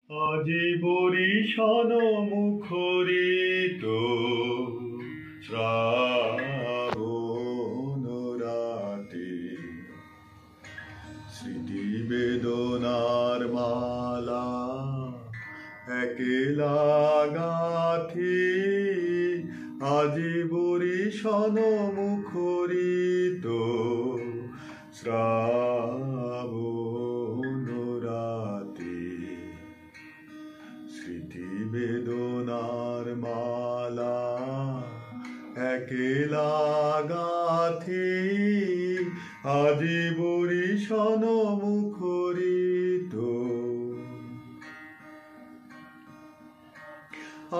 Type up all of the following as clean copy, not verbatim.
আজি বরিশন মুখরিত শ্রাবণ রাতে স্মৃতি বেদনার মালা একেলা গাথি আজি বরিশন মুখরিত শ্রাবণ রাতে স্মৃতি বেদনার মালা একেলা গাথি আজি বরিশন মুখরিত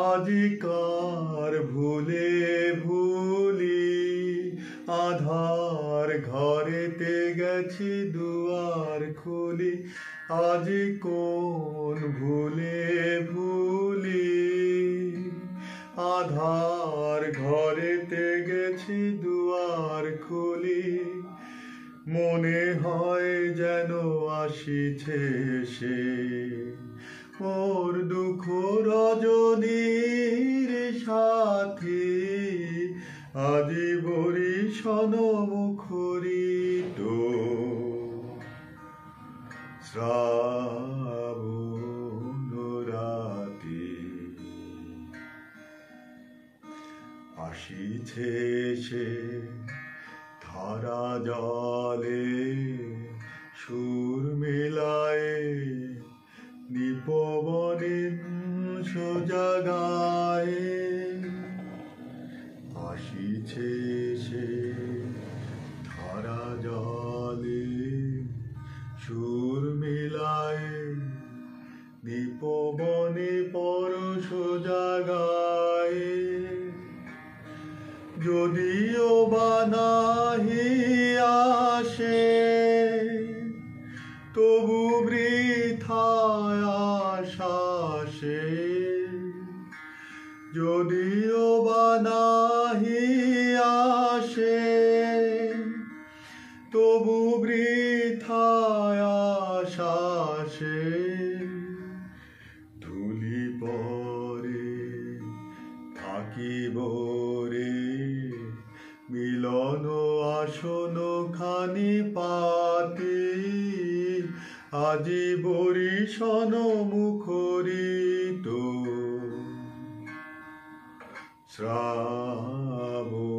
আজিকার ভুলে ভুলি আধার ঘরেতে গেছি দুয়ার খুলি আজি কোন ভুলে ভুলি আধার ঘরেতে গেছি দুয়ার খুলি মনে হয় যেন আসিছে সে মোর দুঃখ রজনীর সাথী আজি বরিশন মুখরিত শ্রাবণ রাতে আসিছে সে ধারা জলে সুর মেলায় নিপবনের সোজাগায় আসিছে সে ধারা জলে সুর মিলায় নিপবনে পরশ জাগায় যদিও বা নাহি আসে তবু বৃথায় আশা সে যদিও বা নাহি আসে তবু বৃথায় আশা সে ধুলি পরে থাকিব রে মিলন আসন খানি পাতি আজি বরিশন মুখরিত শ্রাবণ